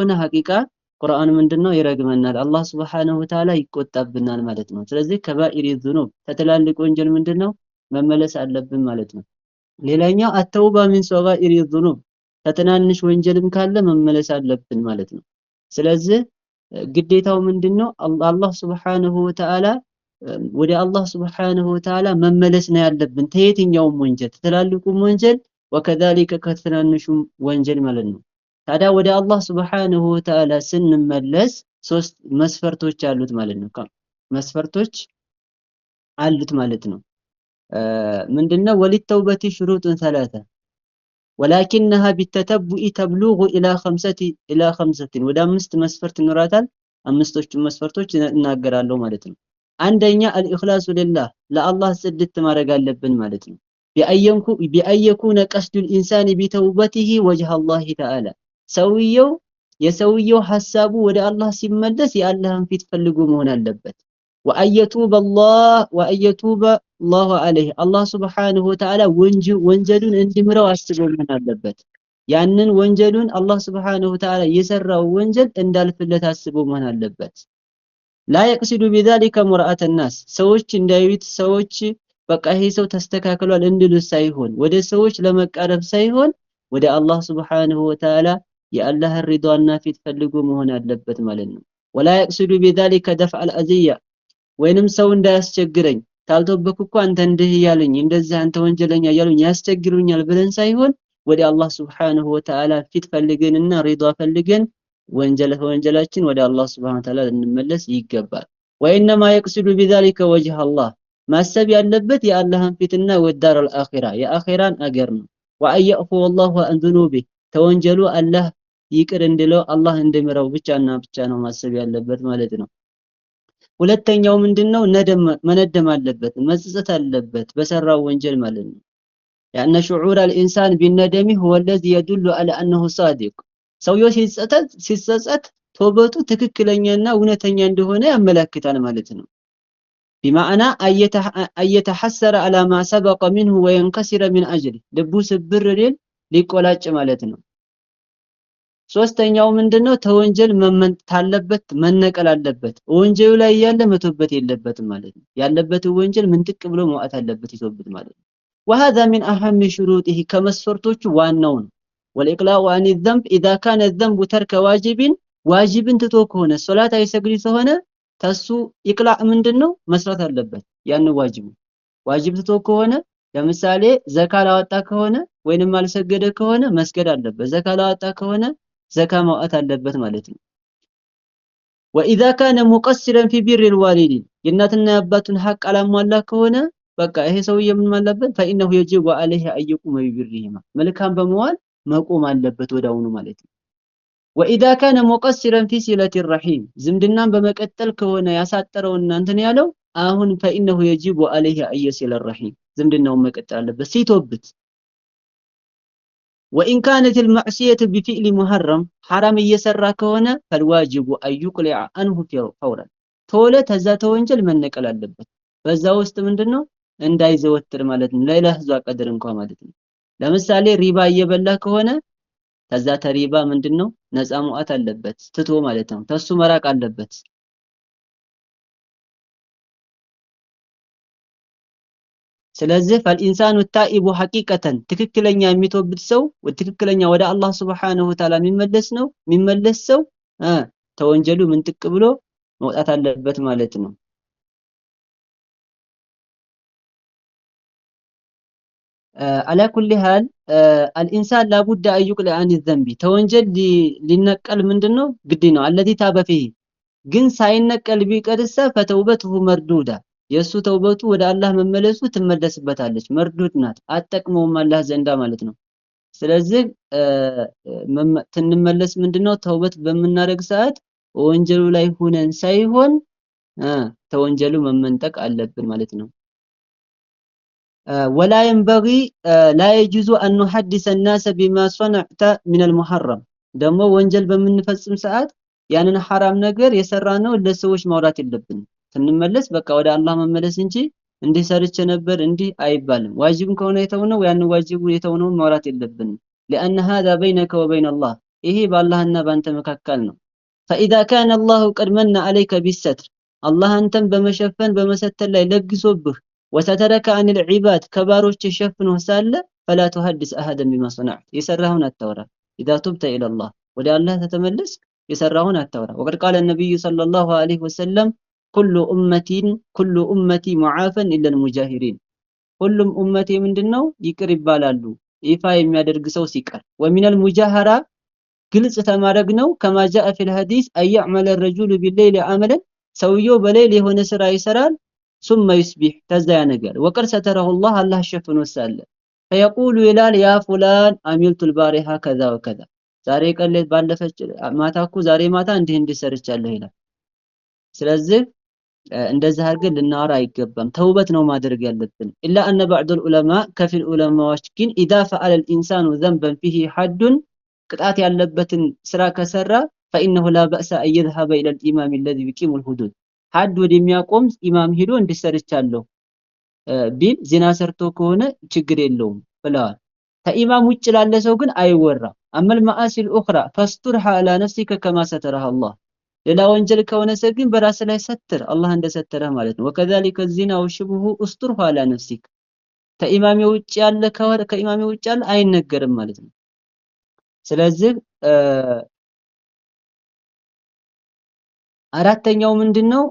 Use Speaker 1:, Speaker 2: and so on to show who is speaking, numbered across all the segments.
Speaker 1: ሆነ ሐቂቃ ቁርአን ምንድነው ይረግመናል አላህ Subhanahu Wa Ta'ala ይቆጣብናል ማለት ነው ስለዚህ ከባኢሪ ዙኑብ ተተላልቅ ወንጀል ምንድነው መመለስ አለብን ማለት ነው ሌላኛው አተውባ ሚን ሶጋኢሪ ዙኑብ ተተናንሽ ወንጀልም ካለ መመለስ አለብን ማለት ነው ስለዚህ ግዴታው ምንድነው አላህ Subhanahu Wa Ta'ala ወደ አላህ Subhanahu Wa Ta'ala መመለስ ነው ያለብን ተየትኛውም ወንጀል ተተላልቁም ወንጀል ወከذلك ከተናንሹም ወንጀል ማለት ነው ታዲያ ወደ አላህ Subhanahu Wa Ta'ala ስንመለስ ሶስት መስፈርቶች አሉት ማለት ነው መስፈርቶች አሉት ማለት ነው ምንድነው ወሊተውበቲ ሽሩጡን ثلاثه ولكنها بالتتبع تبلغ الى خمسه ወደ አምስት መስፈርት ይኖራታል አምስቶቹ መስፈርቶች እናገራለሁ ማለት ነው አንደኛ الإخلاص لله ለአላህ ጽድት ማድረግ አለብን ማለት ነው بأيكون قصد الإنسان بتوبته وجه الله تعالى የሰውየው ሐሳቡ ወደ አላህ ሲመለስ የአላህን ፊት ፈልጎ መሆን አለበት وأيتوب الله عليه الله سبحانه وتعالى ወንጀሉን እንዲምረው አስቦ መሆን አለበት ያንን ወንጀሉን አላህ Subhanahu Wa Ta'ala የሰራው ወንጀል እንዳልፍለት አስቦ መሆን አለበት لا يقصد بذلك مرأة الناس ሰዎች እንዳዩት ሰዎች በቃ ይሄ ሰው ተስተካክሏል እንድሉ ሳይሆን ወደ ሰዎች ለመቃረብ ሳይሆን ወደ አላህ Subhanahu Wa Ta'ala የአላህ ሪዷና ፊት ፈልጎ መሆን አለበት ማለት ነው ولا يقصد بذلك دفع الأذية ወይንም ሰው እንዳያስቸግረኝ ታልተበኩ አንተ እንዲህ ያለኝ እንደዚህ አንተ ወንጀለኛ ያሉኝ ያስቸግሩኛል ብለን ሳይሆን ወደ አላህ Subhanahu Wa Ta'ala ፊት ፈልገንና ሪዷ ፈልገን ወንጀላችን ወደ አላህ Subhanahu Wa Ta'ala እንመለስ ይገባል وانما يقصد بذلك وجه الله ማሰብ ያለበት የአላህን ፊትና ወዳር الآخرة የአኺራን አገር ነው وأيعفو الله عن ذنوبه ተወንጀሉ አላህ ይቅር እንድለው አላህ እንደምረው ብቻና ብቻ ነው ማሰብ ያለበት ማለት ነው ሁለተኛው ምንድነው መነደም አለበት መጸጸት አለበት በሰራው ወንጀል ማለት ነው يعني شعور الانسان بالندم هو الذي يدل على انه صادق ሰውየው ሲጸጸት ተውበቱ ትክክለኛና እውነተኛ እንደሆነ ያመለክታል ማለት ነው بمعنى ايتحسر على ما سبق منه وينكسر من اجله ልቡ ስብር ሊቆላጭ ማለት ነው ሶስተኛው ምንድነው ተወንጀል ታለበት መነቀል አለበት ወንጀሉ ላይ ያለ መተውበት የለበትም ማለት ነው ያለበት ወንጀል ምንጥቅ ብሎ መውጣት አለበት ይተውበት ማለት ነው وهذا من اهم شروطه ከመስፈርቶቹ ዋናው ነው والإقلاع عن الذنب إذا كان الذنب ترك واجب ትቶ ከሆነ ሶላት አይሰግድ ከሆነ ተሱ ኢቅላዕ ምንድነው መስራት አለበት ያን ዋጅብ ትቶ ከሆነ ለምሳሌ ዘካላ ወጣ ከሆነ ወይንም አልሰገደ ከሆነ መስገድ አለበት ዘካላ ወጣ ከሆነ ዘካ ማውጣት አለበት ማለት ነው واذا كان مقصرا في بر الوالدين የእናትና የአባቱን ሐቅ አላሟላ ከሆነ በቃ ይሄ ሰውዬ ምን ማለበት فانه يجب عليه ان يقوم ببرهما መልካም በመዋል መቆም አለበት ወዳውኑ ማለት ነው واذا كان مقصرا في صله الرحيم ዝምድናን በመቀጠል ከሆነ ያሳጠረውና እንትን ያለው አሁን فانه يجب عليه ان يصل الرحيم ዝምድናውን መቀጠል አለበት ሲቶብት وإن كانت المعصية بفعل محرم حرام እየሰራ ከሆነ فالواجب أن يقلع عنه فورا ቶሎ ተዛ ተወንጀል መነቀል አለበት በዛ ውስጥ ምንድነው እንዳይዘወትር ማለት ነው ሌላ ህዟ ቀድር እንኳን ማለት ነው ለምሳሌ ሪባ እየበላ ከሆነ ተዛ ተሪባ ምንድነው ነፃ መውጣት አለበት ትቶ ማለት ነው ተሱ መራቅ አለበት ስለዚህ فالانسان التائب حقيقة ትክክለኛ የሚተውበት ሰው ትክክለኛ ወደ አላህ Subhanahu Wa Ta'ala የሚመለስ ሰው ተወንጀሉ ምንጥቅ ብሎ መውጣት አለበት ማለት ነው على كل حال الانسان لا بد ان يقلع عن الذنب ተወንጀል ሊነቀል ምንድነው ግድ ነው الذي تاب فيه ግን ሳይነቀል ቢቀርሳ فتوبته مردوده የሱ ተውበቱ ወደ አላህ መመለሱ ትመለስበታለች መርዱድ ናት አጠቅመውም አላህ ዘንዳ ማለት ነው ስለዚህ ትንመለስ ምንድነው ተውበት በመናረግ ሰዓት ወንጀሉ ላይ ሆነን ሳይሆን ተወንጀሉ መመንጠቅ አለብን ማለት ነው ولا ينبغي لا يجوز ان نحدث الناس بما صنعت من المحرم ደሞ ወንጀል በመንፈጽም ሰዓት ያንን حرام ነገር የሰራነው ለሰዎች ማውራት የለብንም ስንመለስ በቃ ወደ አላህ መመለስ እንጂ እንዲህ ሰርቼ ነበር እንዲህ አይባልም ዋጅብ ከሆነ የተውነው ያን ዋጅቡ የተውነው ማውራት የለብንም لان هذا بينك وبين الله ይሄ በአላህና በአንተ መካከል ነው። فإذا كان الله قد من عليك بالستر الله አንተን በመሸፈን በመሰተር ላይ ለግሶብህ وسترك عن العباد ከባሮች ሸፍኖህ ሳለ فلا تحدث أحدا بما صنعت የሰራውን አታወራ إذا تبت إلى الله ወደ አላህ ተተመለስ የሰራውን አታወራ وقد قال النبي صلى الله عليه وسلم كل أمتي معافى إلا المجاهرين ሁሉም ኡመቴ ምንድነው ይቅር ይባላሉ ይፋ የሚያደርግ ሰው ሲቀር ومن المجاهرة ግልጽ ተማረግ ነው كما جاء في الحديث أن يعمل الرجل بالليل عملا ሰውየው በሌሊት የሆነ ስራ ይሰራል ثم يصبح ተዛያ ነገር وقد ستره الله الله ሸፍኖ ሳለ فيقول ይላል يا فلان عملت البارحة كذا وكذا ዛሬ ቀን ባለፈች ማታኩ ዛሬ ማታ እንዲህ እንዲሰርቻለሁ ይላል ስለዚህ እንደዚህ አድርገን ልናወራ አይገባም ተውበት ነው ማድረግ ያለብን إلا أن بعض العلماء كفي العلماء ግን إذا فعل الإنسان ذنبا فيه حد ቅጣት ያለበትን ስራ ከሰራ فإنه لا بأس أن يذهب إلى الإمام الذي يقيم الحدود حد ወደሚያቆም ኢማም ሄዶ እንዲሰርቻለሁ ቢል ዚና ሰርቶ ከሆነ ችግር የለውም ብለዋል ከኢማም ውጭ ላለ ሰው ግን አይወራ أما المعاصي الأخرى فاسترها على نفسك كما سترها الله ሌላ ወንጀል ከሆነ ግን በራስ ላይ ሰትር አላህ እንደሰተረ ማለት ነው وكذلك الزنا وشبهه استرها على نفسك ከኢማም ውጭ ያለ ከኢማም ውጭ ያለ አይነገርም ማለት ነው ስለዚህ አራተኛው ምንድነው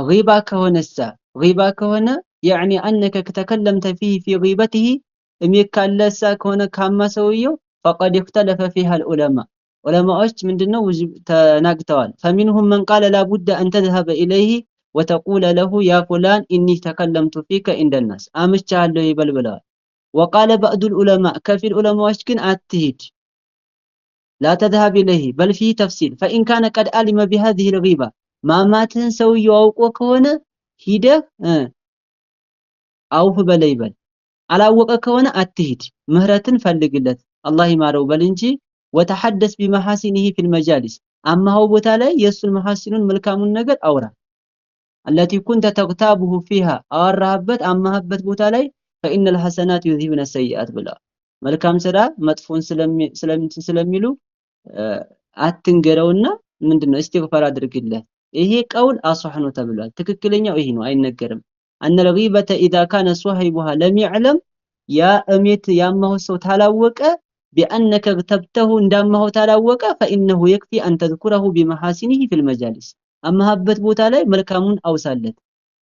Speaker 1: غيبة ከሆነሳ غيبة ከሆነ يعني انك تكلمت فيه في غيبته የሚካለሳ ከሆነ ካማ ሰውየው فقد اختلف فيها العلماء ዑለማዎች ምንድነው ተናግተዋል فمنهم من قال لا بد ان تذهب اليه وتقول له يا فلان اني تكلمت فيك عند الناس አምቻለሁ ይበልብላል وقال بعض العلماء كفي العلماዎች ግን አትሂድ لا تذهب إليه بل فيه تفصيل فإن كان قد علم بهذه الغيبة ما ماتن سويو አውቆ ከሆነ ሂደ አውፍ በለይበል አላወቀ ከሆነ አትሂድ ምህረትን ፈልግለት አላህ ይማረው በል እንጂ وتحدث بمحاسنه في المجالس اما هو ቦታ ላይ የሱን መሐሲኑን መልካሙን ነገር አውራ التي كنت تغتابه فيها አወራህበት አማህበት ቦታ ላይ فإن الحسنات يذهبن السيئات ብላ መልካም ስራ መጥፎን ስለሚሉ አትንገረውና ምንድነው ኢስቲግፋር አድርግለት ይሄ ቀውል አሷህ ነው ተብሏል ትክክለኛው ይሄ ነው አይነገርም ان الغيبه اذا كان صاحبها لم يعلم يا اميت ያማው ሰው ታላወቀ بانك اغتبته እንዳማው ታላወቀ فانه يكفي ان تذكره بمحاسنه في المجالس አማህበት ቦታ ላይ መልካሙን አውሳለት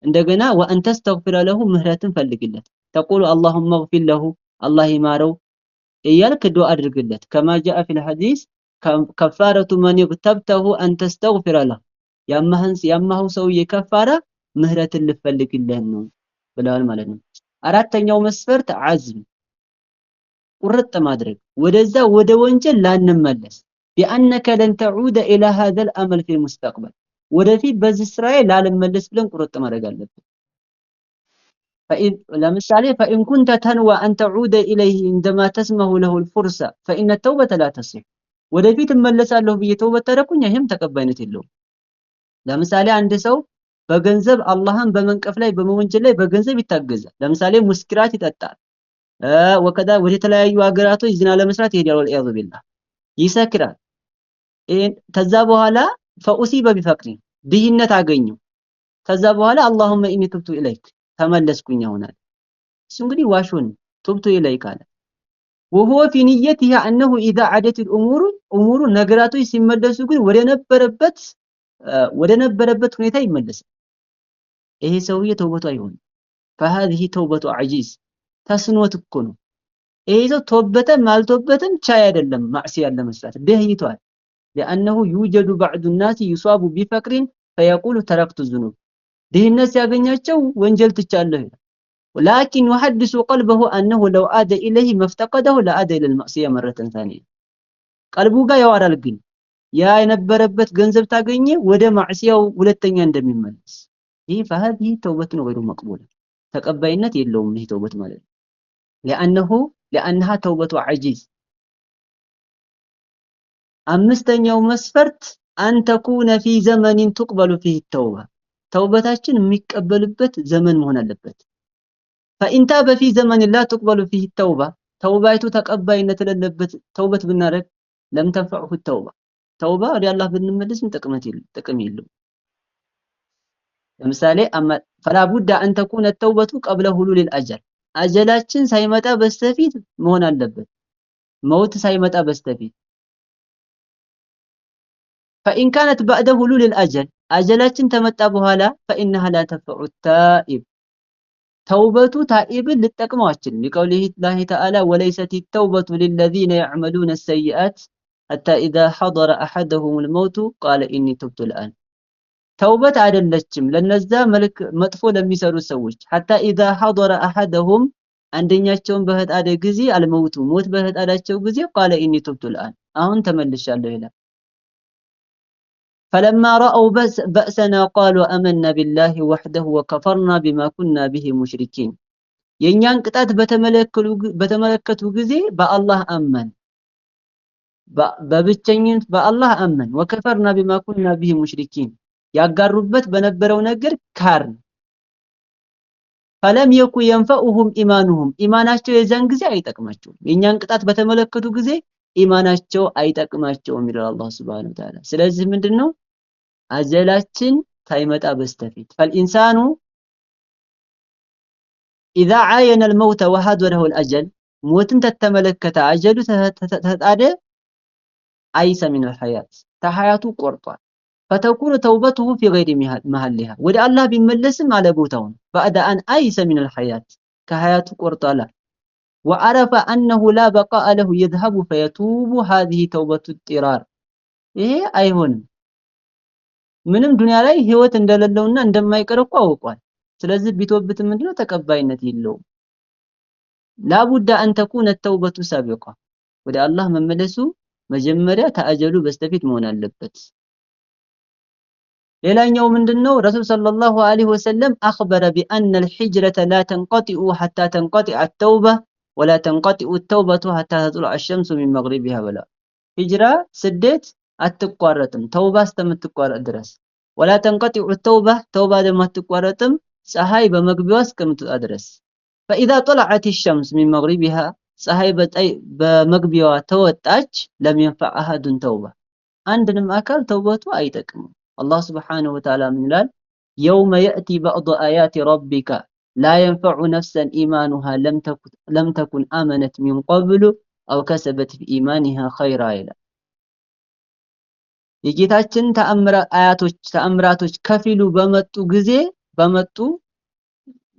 Speaker 1: እንደገና وان تستغفر له ምህረትን ፈልግለት تقول اللهم اغفر له الله ይማረው እያልክ ዱዓ አድርግለት كما جاء في الحديث كفاره من يغتبته ان تستغفر له ያማው ሰው የከፋራ ምህረትን ልፈልግልህ ነው ብለዋል ማለት ነው አራተኛው መስፈርት አዝም ቁርጥ ማድረግ ወደዛ ወደ ወንጀል ላንመለስ بانك لن تعود الى هذا الامل في المستقبل ወደፊት በዚህ ስራዬ ላልመለስ ብለን ቁርጥ ማድረግ አለብን ለምሳሌ فإن كنت تنوى أن تعود إليه عندما تسمح له الفرصة فإن التوبة لا تصح ወደፊት እመለሳለሁ ብዬ ተውበት ተረኩኝ ይሄም ተቀባይነት የለውም ለምሳሌ አንድ ሰው በገንዘብ አላህን በመንቀፍ ላይ በመወንጀል ላይ በገንዘብ ይታገዛል ለምሳሌ ሙስኪራት ይጠጣል ወከዳ ወደ ተለያዩ ሀገራቶች ዚና ለመስራት ይሄዳል ወልኢያዙ ቢላህ ይሰክራል ከዛ በኋላ فأصيب بفقر ድህነት አገኘው ከዛ በኋላ اللهم اني تبت اليك ተመለስኩኝ ይሆናል እሱ እንግዲህ ዋሹን ተውብቶ ይላይካለ وهو في نيته انه اذا عادت الامور ነገራቶች ሲመለሱ ግን ወደ ነበረበት ሁኔታ ይመለሳል ይሄ ሰውዬ ተውበቱ አይሆን فهذه توبه عجيز ተስኖት እኮ ነው ይሄ ሰው ተውበተም አልተውበተም ቻይ አይደለም ማዕሲያ ለመስራት ደህይቷል لانه يوجد بعض الناس يصاب بفقر فيقول تركت الذنوب ድህነት ያገኛቸው ወንጀል ትቻለህ ولكن يحدث قلبه انه لو عاد اليه ما افتقده لعاد الى المعصيه مره ثانيه ቀልቡ ጋር ያወራል ግን ያ የነበረበት ገንዘብ ታገኘ ወደ ማዕሲያው ሁለተኛ እንደሚመለስ ይሄ فهذه توبه غير مقبوله ተቀባይነት የለውም ይሄ ተውበት ማለት لانها توبه عجيز አምስተኛው መስፈርት ان تكون في زمن تقبل فيه التوبه ተውበታችን የሚቀበልበት ዘመን መሆን አለበት فإن تاب في زمن لا تقبل فيه التوبة توبايته تقبلت ለለበት ተውበት ብናረግ ለም ተንፈዑሁ ተውባ ወደ አላህ ብንመለስም ጥቅም የለው። ለምሳሌ ፈላ ቡዳ አን ተኩነ ተውበቱ ቀብለ ሁሉል አጀል አጀላችን ሳይመጣ በስተፊት መሆን አለበት። መውት ሳይመጣ በስተፊት فإن كانت بعد حلول الأجل أجلاችን ተመጣ በኋላ فإنها لا تنفع التائب ተውበቱ ታኢብን ልጠቅመው አትችልም። لقوله الله تعالى وليست التوبة للذين يعملون السيئات حتى إذا حضر أحدهم الموت قال إني تبت الآن ተውበት አይደለችም ለነዛ መጥፎ ለሚሰሩ ሰዎች حتى إذا حضر أحدهم አንደኛቸውን በህጣደ ጊዜ አልመውቱ ሞት በህጣዳቸው ጊዜ قال إني تبت الآن አሁን ተመልሻለሁ ይላል። فلما رأوا بأسنا قالوا آمنا بالله وحده وكفرنا بما كنا به مشركين የኛን ቅጣት በተመለከቱ ጊዜ በአላህ አመን በብቸኝነት በአላህ አመን وكفرنا بما كنا به مشركين ያጋሩበት በነበረው ነገር ካርን فلم يكن ينفعهم إيمانهم ኢማናቸው የዛን ጊዜ አይጠቅማቸውም። የኛን ቅጣት በተመለከቱ ጊዜ ኢማናቸው አይጠቅማቸውም ይላል አላህ Subhanahu Wa Ta'ala። ስለዚህ ምንድነው አጀላችን ሳይመጣ በስተፊት فالإنسان إذا عاين الموت وحضره الأجل ሞትን ተተመለከተ አጀሉ ተጣደ አይሰ من الحياة ተሐያቱ ቆርጧል። فتكون توبته في غير محلها ወደ አላህ ቢመለስም አለ ቦታውን بعد أن أيس من الحياة ከሐያቱ ቆርጧል። وعرف أنه لا بقاء له يذهب فيتوب هذه توبة اضطرار ይሄ አይሆንም ምንም ዱንያ ላይ ህይወት እንደሌለውና እንደማይቀርቁ አውቋል። ስለዚህ ቢተውበት ምንድነው ተቀባይነት የለውም። ላቡዳ አን ተኩነ ተውበቱ ሳቢቃ ወደ አላህ መመለሱ መጀመሪያ ተአጀሉ በስተፊት መሆን አለበት። ሌላኛው ምንድነው ረሱል ሰለላሁ ዐለይሂ ወሰለም አخبر بأن الحجرة لا تنقطع حتى تنقطع التوبة ولا تنقطع التوبة حتى تطلع الشمس من مغربها ولا ሂጅራ ስደት አትቋረጥም ተውባ እስከምትቋረጥ ድረስ ولا تنقطع التوبة ተውባ ደግሞ አትቋረጥም ፀሐይ በመግቢያዋ እስከምትወጣ ድረስ فإذا طلعت الشمس من مغربها ፀሐይ በመግቢያዋ ተወጣች لم ينفع أحد توبة አንድንም አካል ተውበቱ አይጠቅምም። الله سبحانه وتعالى من قال يوم يأتي بعض آيات ربك لا ينفع نفسا إيمانها لم تكن آمنت من قبل أو كسبت في إيمانها خيرا إلى የጌታችን ተአምራቶች ከፊሉ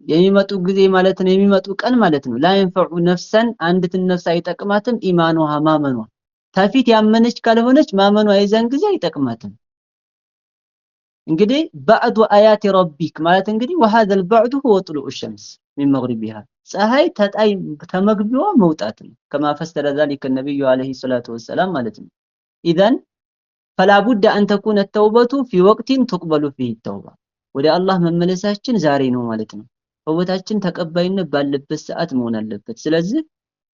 Speaker 1: የሚመጡ ጊዜ ማለት ነው የሚመጡ ቀን ማለት ነው لا ينفع نفسا አንዲትን ነፍስ አይጠቅማትም ኢማኑሃ ማመኗ ታፊት ያመነች ካልሆነች ማመኗ የዛን ጊዜ አይጠቅማትም። እንግዲህ بعد آيات ربك ማለት እንግዲህ وهذا البعد هو طلوع الشمس من مغربها ፀሐይ ተመግቢዋ መውጣት ነው كما فسر ذلك النبي عليه الصلاة والسلام ማለት ነው። اذا فلا بد أن تكون التوبة في وقت تقبل فيه التوبة ወደ አላህ መመለሳችን ዛሬ ነው ማለት ነው። ተውበታችን ተቀባይነት ባለበት ሰዓት መሆን አለበት። ስለዚህ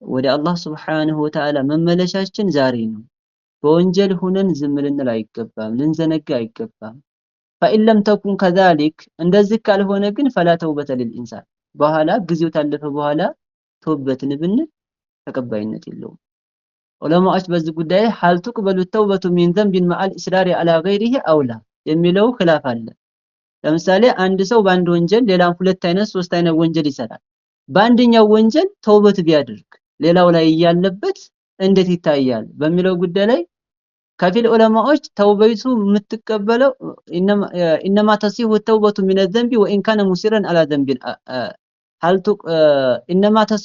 Speaker 1: ወደ አላህ Subhanahu Wa Ta'ala መመለሻችን ዛሬ ነው። በወንጀል ሆነን ዝም ልንል አይገባም፣ ልንዘነጋ አይገባም። فإن لم تكن كذلك እንደዚህ ካልሆነ ግን فلا توبة للإنسان በኋላ ጊዜው ታለፈ በኋላ ተውበትን ብንል ተቀባይነት የለውም። ዑለማዎች በዚህ ጉዳይ ሀል تقبل التوبة من ذنب مع الإصرار على غيره أو لا የሚለው ኺላፍ አለ። ለምሳሌ አንድ ሰው በአንድ ወንጀል ሌላም ሁለት አይነት ሶስት አይነት ወንጀል ይሰራል። በአንደኛው ወንጀል ተውበት ቢያደርግ ሌላው ላይ ያለበት እንዴት ይታያል በሚለው ጉዳይ ላይ ከፊል ዑለማዎች ተውበቱ የምትቀበለው انما تصيح التوبة من الذنب وان كان مسرا على ذنب انما تصيح